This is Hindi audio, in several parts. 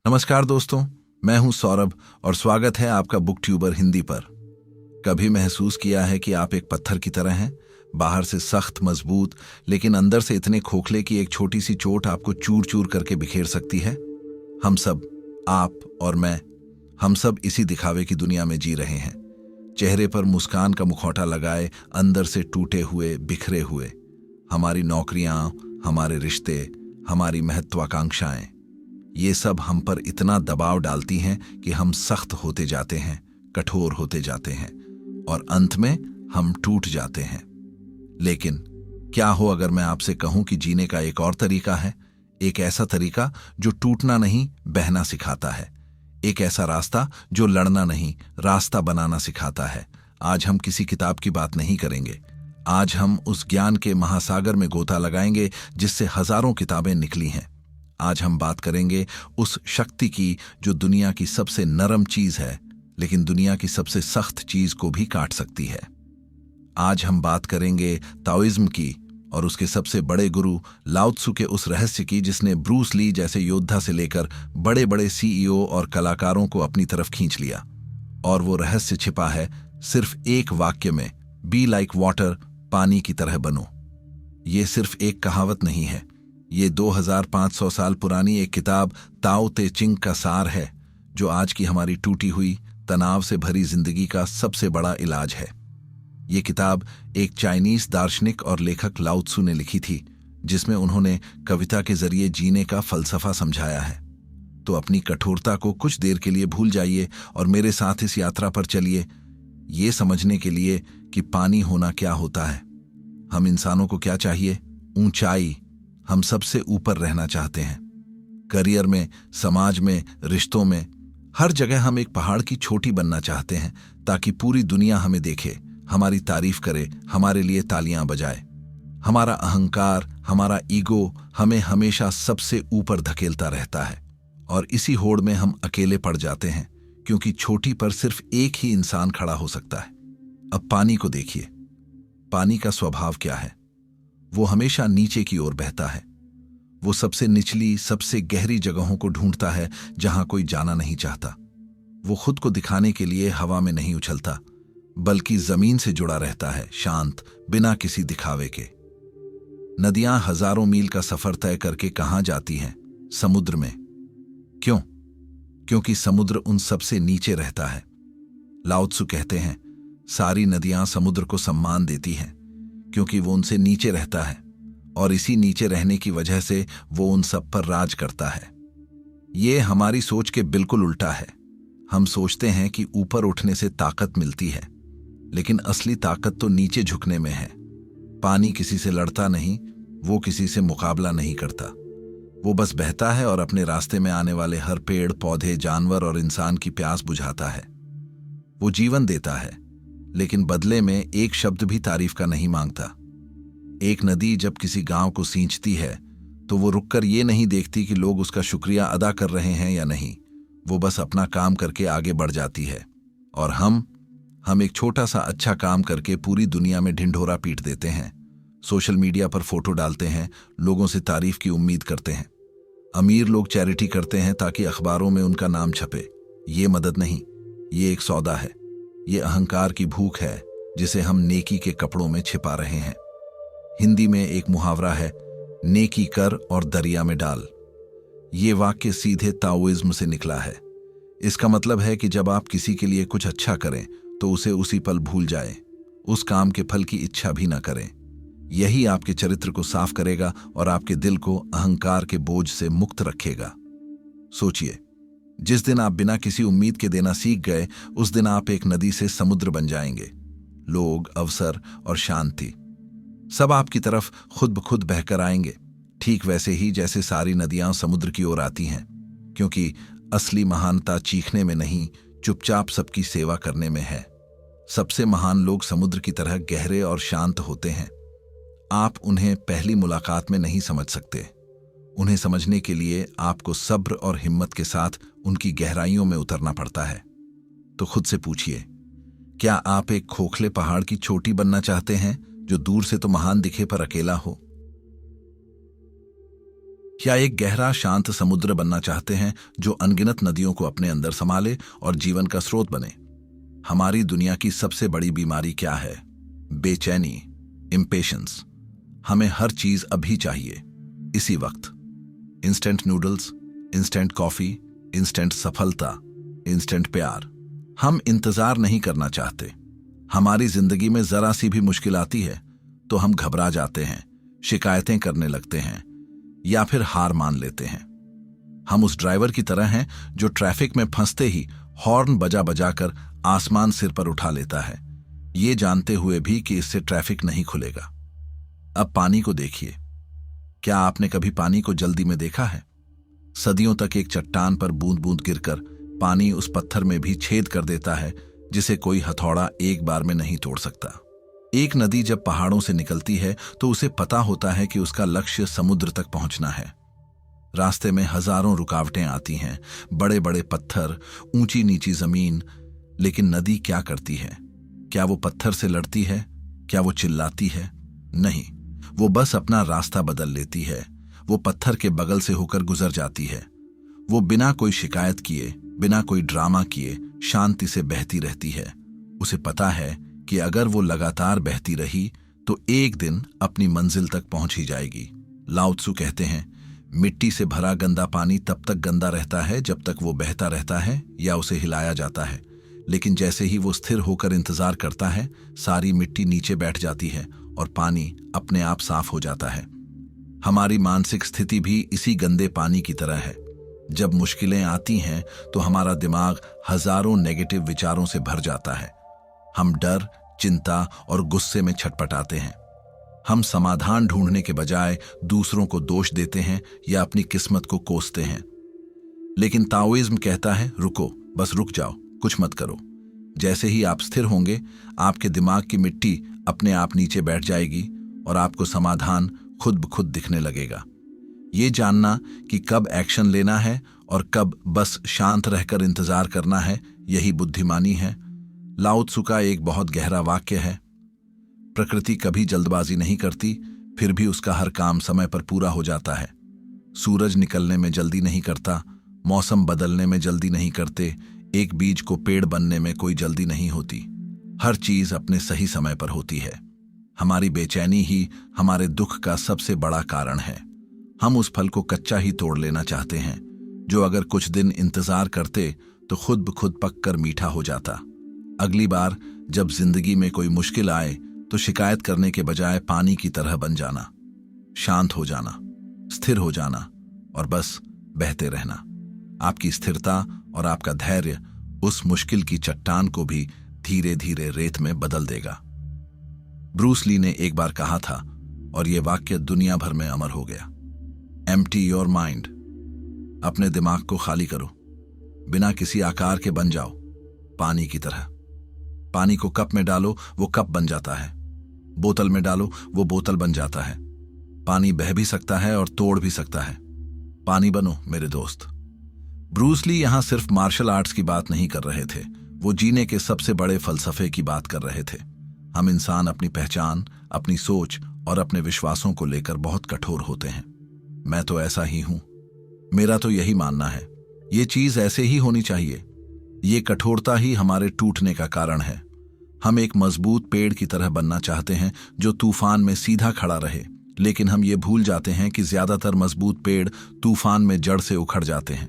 नमस्कार दोस्तों, मैं हूं सौरभ और स्वागत है आपका बुक ट्यूबर हिंदी पर। कभी महसूस किया है कि आप एक पत्थर की तरह हैं, बाहर से सख्त मजबूत लेकिन अंदर से इतने खोखले कि एक छोटी सी चोट आपको चूर चूर करके बिखेर सकती है। हम सब, आप और मैं, हम सब इसी दिखावे की दुनिया में जी रहे हैं। चेहरे पर मुस्कान का मुखौटा लगाए, अंदर से टूटे हुए, बिखरे हुए। हमारी नौकरियां, हमारे रिश्ते, हमारी महत्वाकांक्षाएं, ये सब हम पर इतना दबाव डालती हैं कि हम सख्त होते जाते हैं, कठोर होते जाते हैं और अंत में हम टूट जाते हैं। लेकिन क्या हो अगर मैं आपसे कहूं कि जीने का एक और तरीका है, एक ऐसा तरीका जो टूटना नहीं, बहना सिखाता है, एक ऐसा रास्ता जो लड़ना नहीं, रास्ता बनाना सिखाता है। आज हम किसी किताब की बात नहीं करेंगे। आज हम उस ज्ञान के महासागर में गोता लगाएंगे जिससे हजारों किताबें निकली हैं। आज हम बात करेंगे उस शक्ति की जो दुनिया की सबसे नरम चीज है लेकिन दुनिया की सबसे सख्त चीज को भी काट सकती है। आज हम बात करेंगे ताओइज्म की और उसके सबसे बड़े गुरु लाओ त्सु के उस रहस्य की जिसने ब्रूस ली जैसे योद्धा से लेकर बड़े बड़े सीईओ और कलाकारों को अपनी तरफ खींच लिया। और वो रहस्य छिपा है सिर्फ एक वाक्य में, बी लाइक वाटर, पानी की तरह बनो। ये सिर्फ एक कहावत नहीं है, ये 2500 साल पुरानी एक किताब ताओ ते चिंग का सार है जो आज की हमारी टूटी हुई, तनाव से भरी जिंदगी का सबसे बड़ा इलाज है। ये किताब एक चाइनीज दार्शनिक और लेखक लाओ त्सु ने लिखी थी जिसमें उन्होंने कविता के जरिए जीने का फलसफा समझाया है। तो अपनी कठोरता को कुछ देर के लिए भूल जाइए और मेरे साथ इस यात्रा पर चलिए, ये समझने के लिए कि पानी होना क्या होता है। हम इंसानों को क्या चाहिए? ऊंचाई। हम सबसे ऊपर रहना चाहते हैं। करियर में, समाज में, रिश्तों में, हर जगह हम एक पहाड़ की चोटी बनना चाहते हैं ताकि पूरी दुनिया हमें देखे, हमारी तारीफ करे, हमारे लिए तालियां बजाए। हमारा अहंकार, हमारा ईगो हमें हमेशा सबसे ऊपर धकेलता रहता है और इसी होड़ में हम अकेले पड़ जाते हैं क्योंकि चोटी पर सिर्फ एक ही इंसान खड़ा हो सकता है। अब पानी को देखिए। पानी का स्वभाव क्या है? वो हमेशा नीचे की ओर बहता है। वो सबसे निचली, सबसे गहरी जगहों को ढूंढता है जहां कोई जाना नहीं चाहता। वो खुद को दिखाने के लिए हवा में नहीं उछलता बल्कि जमीन से जुड़ा रहता है, शांत, बिना किसी दिखावे के। नदियां हजारों मील का सफर तय करके कहां जाती हैं? समुद्र में। क्यों? क्योंकि समुद्र उन सबसे नीचे रहता है। लाओ त्सु कहते हैं, सारी नदियां समुद्र को सम्मान देती हैं क्योंकि वो उनसे नीचे रहता है और इसी नीचे रहने की वजह से वो उन सब पर राज करता है। ये हमारी सोच के बिल्कुल उल्टा है। हम सोचते हैं कि ऊपर उठने से ताकत मिलती है, लेकिन असली ताकत तो नीचे झुकने में है। पानी किसी से लड़ता नहीं, वो किसी से मुकाबला नहीं करता। वो बस बहता है और अपने रास्ते में आने वाले हर पेड़, पौधे, जानवर और इंसान की प्यास बुझाता है। वो जीवन देता है लेकिन बदले में एक शब्द भी तारीफ का नहीं मांगता। एक नदी जब किसी गांव को सींचती है तो वो रुककर ये नहीं देखती कि लोग उसका शुक्रिया अदा कर रहे हैं या नहीं। वो बस अपना काम करके आगे बढ़ जाती है। और हम एक छोटा सा अच्छा काम करके पूरी दुनिया में ढिंढोरा पीट देते हैं। सोशल मीडिया पर फोटो डालते हैं, लोगों से तारीफ की उम्मीद करते हैं। अमीर लोग चैरिटी करते हैं ताकि अखबारों में उनका नाम छपे। ये मदद नहीं, ये एक सौदा है। ये अहंकार की भूख है जिसे हम नेकी के कपड़ों में छिपा रहे हैं। हिंदी में एक मुहावरा है, नेकी कर और दरिया में डाल। ये वाक्य सीधे ताओइज्म से निकला है। इसका मतलब है कि जब आप किसी के लिए कुछ अच्छा करें तो उसे उसी पल भूल जाएं, उस काम के फल की इच्छा भी ना करें। यही आपके चरित्र को साफ करेगा और आपके दिल को अहंकार के बोझ से मुक्त रखेगा। सोचिए, जिस दिन आप बिना किसी उम्मीद के देना सीख गए, उस दिन आप एक नदी से समुद्र बन जाएंगे। लोग, अवसर और शांति सब आपकी तरफ खुद ब खुद बहकर आएंगे, ठीक वैसे ही जैसे सारी नदियां समुद्र की ओर आती हैं। क्योंकि असली महानता चीखने में नहीं, चुपचाप सबकी सेवा करने में है। सबसे महान लोग समुद्र की तरह गहरे और शांत होते हैं। आप उन्हें पहली मुलाकात में नहीं समझ सकते। उन्हें समझने के लिए आपको सब्र और हिम्मत के साथ उनकी गहराइयों में उतरना पड़ता है। तो खुद से पूछिए, क्या आप एक खोखले पहाड़ की चोटी बनना चाहते हैं जो दूर से तो महान दिखे पर अकेला हो? या एक गहरा शांत समुद्र बनना चाहते हैं जो अनगिनत नदियों को अपने अंदर संभाले और जीवन का स्रोत बने? हमारी दुनिया की सबसे बड़ी बीमारी क्या है? बेचैनी, इम्पेशंस। हमें हर चीज अभी चाहिए, इसी वक्त। Instant noodles, instant coffee, instant सफलता, इंस्टेंट प्यार। हम इंतजार नहीं करना चाहते। हमारी जिंदगी में जरा सी भी मुश्किल आती है तो हम घबरा जाते हैं, शिकायतें करने लगते हैं या फिर हार मान लेते हैं। हम उस ड्राइवर की तरह हैं जो ट्रैफिक में फंसते ही हॉर्न बजा बजा कर आसमान सिर पर उठा लेता है, ये जानते हुए भी कि इससे ट्रैफिक नहीं खुलेगा। अब पानी को देखिए। क्या आपने कभी पानी को जल्दी में देखा है? सदियों तक एक चट्टान पर बूंद बूंद गिरकर पानी उस पत्थर में भी छेद कर देता है जिसे कोई हथौड़ा एक बार में नहीं तोड़ सकता। एक नदी जब पहाड़ों से निकलती है तो उसे पता होता है कि उसका लक्ष्य समुद्र तक पहुंचना है। रास्ते में हजारों रुकावटें आती हैं, बड़े बड़े पत्थर, ऊंची नीची जमीन, लेकिन नदी क्या करती है? क्या वो पत्थर से लड़ती है? क्या वो चिल्लाती है? नहीं, वो बस अपना रास्ता बदल लेती है। वो पत्थर के बगल से होकर गुजर जाती है। वो बिना कोई शिकायत किए, बिना कोई ड्रामा किए शांति से बहती रहती है। उसे पता है कि अगर वो लगातार बहती रही तो एक दिन अपनी मंजिल तक पहुंच ही जाएगी। लाओ त्सु कहते हैं, मिट्टी से भरा गंदा पानी तब तक गंदा रहता है जब तक वो बहता रहता है या उसे हिलाया जाता है, लेकिन जैसे ही वो स्थिर होकर इंतजार करता है, सारी मिट्टी नीचे बैठ जाती है और पानी अपने आप साफ हो जाता है। हमारी मानसिक स्थिति भी इसी गंदे पानी की तरह है। जब मुश्किलें आती हैं तो हमारा दिमाग हजारों नेगेटिव विचारों से भर जाता है। हम डर, चिंता और गुस्से में छटपटाते हैं। हम समाधान ढूंढने के बजाय दूसरों को दोष देते हैं या अपनी किस्मत को कोसते हैं। लेकिन ताओइज्म कहता है, रुको, बस रुक जाओ, कुछ मत करो। जैसे ही आप स्थिर होंगे, आपके दिमाग की मिट्टी अपने आप नीचे बैठ जाएगी और आपको समाधान खुद ब खुद दिखने लगेगा। ये जानना कि कब एक्शन लेना है और कब बस शांत रहकर इंतजार करना है, यही बुद्धिमानी है। लाओ त्सु का एक बहुत गहरा वाक्य है, प्रकृति कभी जल्दबाजी नहीं करती, फिर भी उसका हर काम समय पर पूरा हो जाता है। सूरज निकलने में जल्दी नहीं करता, मौसम बदलने में जल्दी नहीं करते, एक बीज को पेड़ बनने में कोई जल्दी नहीं होती। हर चीज अपने सही समय पर होती है। हमारी बेचैनी ही हमारे दुख का सबसे बड़ा कारण है। हम उस फल को कच्चा ही तोड़ लेना चाहते हैं जो अगर कुछ दिन इंतजार करते तो खुद ब खुद पककर मीठा हो जाता। अगली बार जब जिंदगी में कोई मुश्किल आए तो शिकायत करने के बजाय पानी की तरह बन जाना, शांत हो जाना, स्थिर हो जाना और बस बहते रहना। आपकी स्थिरता और आपका धैर्य उस मुश्किल की चट्टान को भी धीरे धीरे रेत में बदल देगा। ब्रूस ली ने एक बार कहा था और यह वाक्य दुनिया भर में अमर हो गया, एम्प्टी योर माइंड। अपने दिमाग को खाली करो, बिना किसी आकार के बन जाओ, पानी की तरह। पानी को कप में डालो, वो कप बन जाता है। बोतल में डालो, वो बोतल बन जाता है। पानी बह भी सकता है और तोड़ भी सकता है। पानी बनो मेरे दोस्त। ब्रूस ली यहां सिर्फ मार्शल आर्ट्स की बात नहीं कर रहे थे, वो जीने के सबसे बड़े फलसफे की बात कर रहे थे। हम इंसान अपनी पहचान, अपनी सोच और अपने विश्वासों को लेकर बहुत कठोर होते हैं। मैं तो ऐसा ही हूं, मेरा तो यही मानना है, ये चीज ऐसे ही होनी चाहिए। ये कठोरता ही हमारे टूटने का कारण है। हम एक मजबूत पेड़ की तरह बनना चाहते हैं जो तूफान में सीधा खड़ा रहे, लेकिन हम ये भूल जाते हैं कि ज्यादातर मजबूत पेड़ तूफान में जड़ से उखड़ जाते हैं,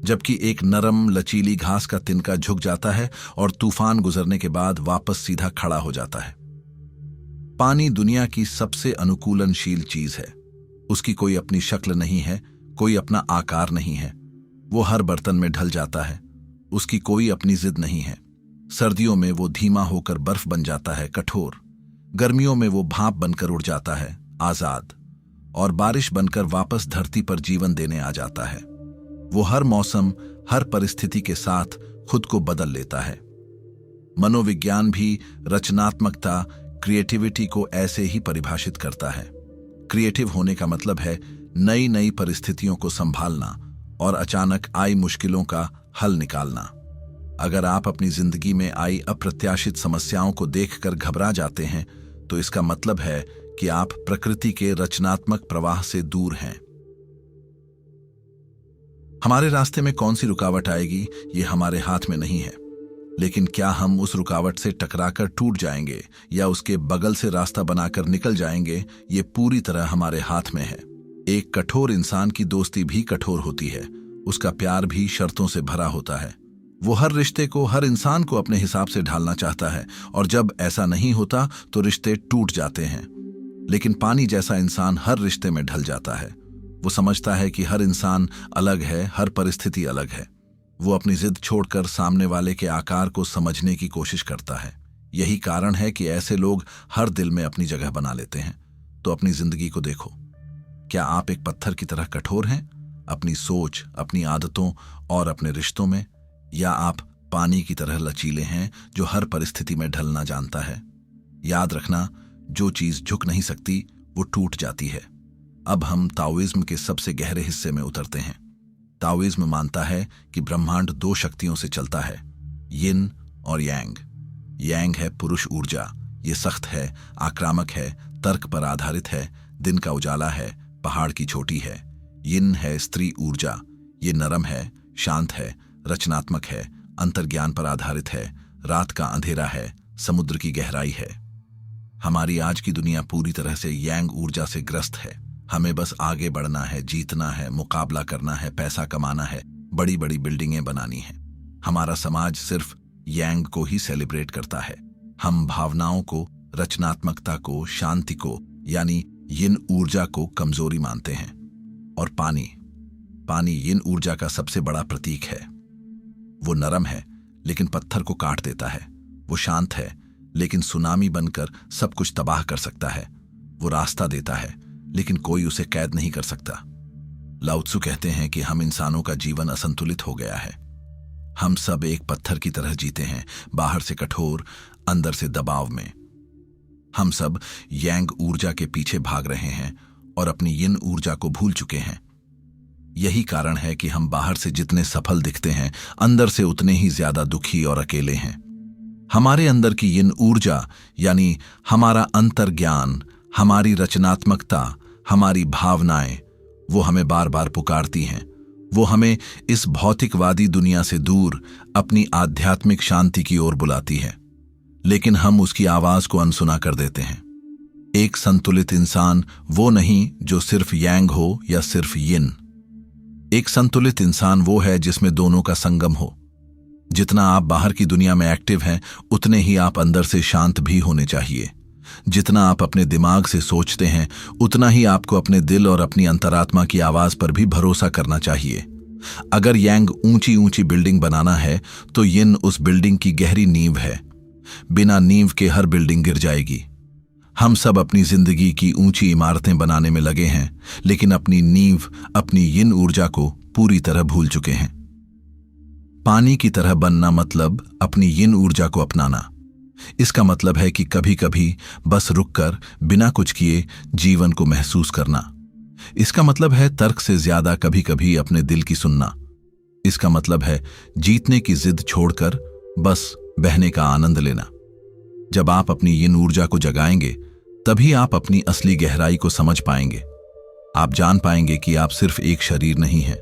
जबकि एक नरम लचीली घास का तिनका झुक जाता है और तूफान गुजरने के बाद वापस सीधा खड़ा हो जाता है। पानी दुनिया की सबसे अनुकूलनशील चीज है। उसकी कोई अपनी शक्ल नहीं है, कोई अपना आकार नहीं है। वो हर बर्तन में ढल जाता है। उसकी कोई अपनी जिद नहीं है। सर्दियों में वो धीमा होकर बर्फ बन जाता है, कठोर। गर्मियों में वो भाप बनकर उड़ जाता है, आजाद। और बारिश बनकर वापस धरती पर जीवन देने आ जाता है। वो हर मौसम, हर परिस्थिति के साथ खुद को बदल लेता है। मनोविज्ञान भी रचनात्मकता, क्रिएटिविटी को ऐसे ही परिभाषित करता है। क्रिएटिव होने का मतलब है नई नई परिस्थितियों को संभालना और अचानक आई मुश्किलों का हल निकालना। अगर आप अपनी जिंदगी में आई अप्रत्याशित समस्याओं को देखकर घबरा जाते हैं तो इसका मतलब है कि आप प्रकृति के रचनात्मक प्रवाह से दूर हैं। हमारे रास्ते में कौन सी रुकावट आएगी ये हमारे हाथ में नहीं है, लेकिन क्या हम उस रुकावट से टकराकर टूट जाएंगे या उसके बगल से रास्ता बनाकर निकल जाएंगे, ये पूरी तरह हमारे हाथ में है। एक कठोर इंसान की दोस्ती भी कठोर होती है, उसका प्यार भी शर्तों से भरा होता है। वो हर रिश्ते को, हर इंसान को अपने हिसाब से ढालना चाहता है, और जब ऐसा नहीं होता तो रिश्ते टूट जाते हैं। लेकिन पानी जैसा इंसान हर रिश्ते में ढल जाता है। वो समझता है कि हर इंसान अलग है, हर परिस्थिति अलग है। वो अपनी जिद छोड़कर सामने वाले के आकार को समझने की कोशिश करता है। यही कारण है कि ऐसे लोग हर दिल में अपनी जगह बना लेते हैं। तो अपनी जिंदगी को देखो, क्या आप एक पत्थर की तरह कठोर हैं अपनी सोच, अपनी आदतों और अपने रिश्तों में, या आप पानी की तरह लचीले हैं जो हर परिस्थिति में ढलना जानता है? याद रखना, जो चीज झुक नहीं सकती वो टूट जाती है। अब हम ताओइज्म के सबसे गहरे हिस्से में उतरते हैं। ताओइज्म मानता है कि ब्रह्मांड दो शक्तियों से चलता है, यिन और यांग। यांग है पुरुष ऊर्जा, ये सख्त है, आक्रामक है, तर्क पर आधारित है, दिन का उजाला है, पहाड़ की चोटी है। यिन है स्त्री ऊर्जा, ये नरम है, शांत है, रचनात्मक है, अंतर्ज्ञान पर आधारित है, रात का अंधेरा है, समुद्र की गहराई है। हमारी आज की दुनिया पूरी तरह से यांग ऊर्जा से ग्रस्त है। हमें बस आगे बढ़ना है, जीतना है, मुकाबला करना है, पैसा कमाना है, बड़ी बड़ी बिल्डिंगें बनानी है। हमारा समाज सिर्फ यांग को ही सेलिब्रेट करता है। हम भावनाओं को, रचनात्मकता को, शांति को, यानी यिन ऊर्जा को कमजोरी मानते हैं। और पानी यिन ऊर्जा का सबसे बड़ा प्रतीक है। वो नरम है लेकिन पत्थर को काट देता है। वो शांत है लेकिन सुनामी बनकर सब कुछ तबाह कर सकता है। वो रास्ता देता है लेकिन कोई उसे कैद नहीं कर सकता। लाओ त्सु कहते हैं कि हम इंसानों का जीवन असंतुलित हो गया है। हम सब एक पत्थर की तरह जीते हैं, बाहर से कठोर, अंदर से दबाव में। हम सब यांग ऊर्जा के पीछे भाग रहे हैं और अपनी यिन ऊर्जा को भूल चुके हैं। यही कारण है कि हम बाहर से जितने सफल दिखते हैं, अंदर से उतने ही ज्यादा दुखी और अकेले हैं। हमारे अंदर की यिन ऊर्जा, यानी हमारा अंतर्ज्ञान, हमारी रचनात्मकता, हमारी भावनाएं, वो हमें बार बार पुकारती हैं। वो हमें इस भौतिकवादी दुनिया से दूर अपनी आध्यात्मिक शांति की ओर बुलाती है, लेकिन हम उसकी आवाज को अनसुना कर देते हैं। एक संतुलित इंसान वो नहीं जो सिर्फ यांग हो या सिर्फ यिन। एक संतुलित इंसान वो है जिसमें दोनों का संगम हो। जितना आप बाहर की दुनिया में एक्टिव हैं, उतने ही आप अंदर से शांत भी होने चाहिए। जितना आप अपने दिमाग से सोचते हैं, उतना ही आपको अपने दिल और अपनी अंतरात्मा की आवाज पर भी भरोसा करना चाहिए। अगर यांग ऊंची ऊंची बिल्डिंग बनाना है तो यिन उस बिल्डिंग की गहरी नींव है। बिना नींव के हर बिल्डिंग गिर जाएगी। हम सब अपनी जिंदगी की ऊंची इमारतें बनाने में लगे हैं, लेकिन अपनी नींव, अपनी यिन ऊर्जा को पूरी तरह भूल चुके हैं। पानी की तरह बनना मतलब अपनी यिन ऊर्जा को अपनाना। इसका मतलब है कि कभी कभी बस रुककर बिना कुछ किए जीवन को महसूस करना। इसका मतलब है तर्क से ज्यादा कभी कभी अपने दिल की सुनना। इसका मतलब है जीतने की जिद छोड़कर बस बहने का आनंद लेना। जब आप अपनी यिन ऊर्जा को जगाएंगे, तभी आप अपनी असली गहराई को समझ पाएंगे। आप जान पाएंगे कि आप सिर्फ एक शरीर नहीं हैं,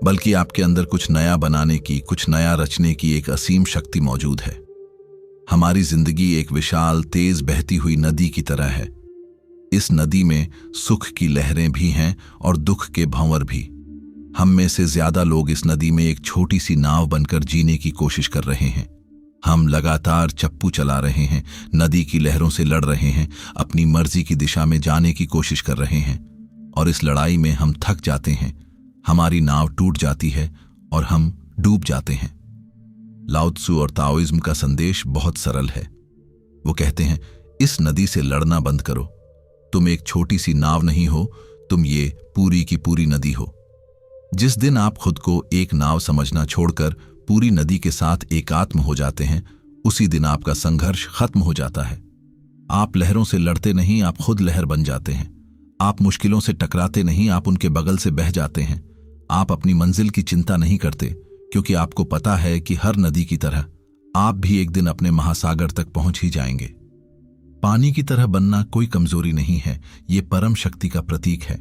बल्कि आपके अंदर कुछ नया बनाने की, कुछ नया रचने की एक असीम शक्ति मौजूद है। हमारी जिंदगी एक विशाल, तेज बहती हुई नदी की तरह है। इस नदी में सुख की लहरें भी हैं और दुख के भंवर भी। हम में से ज्यादा लोग इस नदी में एक छोटी सी नाव बनकर जीने की कोशिश कर रहे हैं। हम लगातार चप्पू चला रहे हैं, नदी की लहरों से लड़ रहे हैं, अपनी मर्जी की दिशा में जाने की कोशिश कर रहे हैं, और इस लड़ाई में हम थक जाते हैं। हमारी नाव टूट जाती है और हम डूब जाते हैं। लाओ त्सु और ताओइज्म का संदेश बहुत सरल है। वो कहते हैं, इस नदी से लड़ना बंद करो। तुम एक छोटी सी नाव नहीं हो, तुम ये पूरी की पूरी नदी हो। जिस दिन आप खुद को एक नाव समझना छोड़कर पूरी नदी के साथ एकात्म हो जाते हैं, उसी दिन आपका संघर्ष खत्म हो जाता है। आप लहरों से लड़ते नहीं, आप खुद लहर बन जाते हैं। आप मुश्किलों से टकराते नहीं, आप उनके बगल से बह जाते हैं। आप अपनी मंजिल की चिंता नहीं करते, क्योंकि आपको पता है कि हर नदी की तरह आप भी एक दिन अपने महासागर तक पहुंच ही जाएंगे। पानी की तरह बनना कोई कमजोरी नहीं है, ये परम शक्ति का प्रतीक है।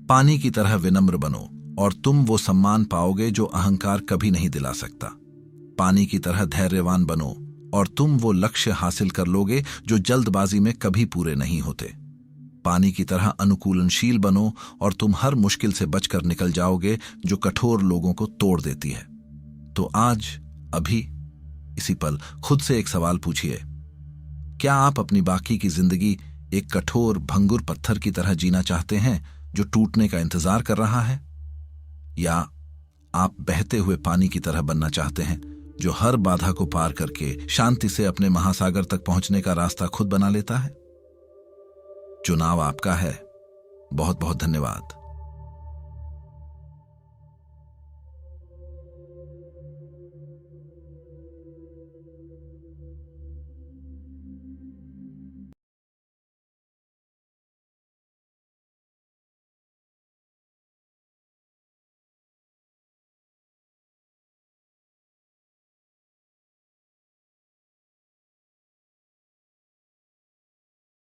पानी की तरह विनम्र बनो और तुम वो सम्मान पाओगे जो अहंकार कभी नहीं दिला सकता। पानी की तरह धैर्यवान बनो और तुम वो लक्ष्य हासिल कर लोगे जो जल्दबाजी में कभी पूरे नहीं होते। पानी की तरह अनुकूलनशील बनो और तुम हर मुश्किल से बचकर निकल जाओगे जो कठोर लोगों को तोड़ देती है। तो आज, अभी, इसी पल खुद से एक सवाल पूछिए, क्या आप अपनी बाकी की जिंदगी एक कठोर भंगुर पत्थर की तरह जीना चाहते हैं जो टूटने का इंतजार कर रहा है, या आप बहते हुए पानी की तरह बनना चाहते हैं जो हर बाधा को पार करके शांति से अपने महासागर तक पहुंचने का रास्ता खुद बना लेता है? चुनाव आपका है। बहुत बहुत धन्यवाद।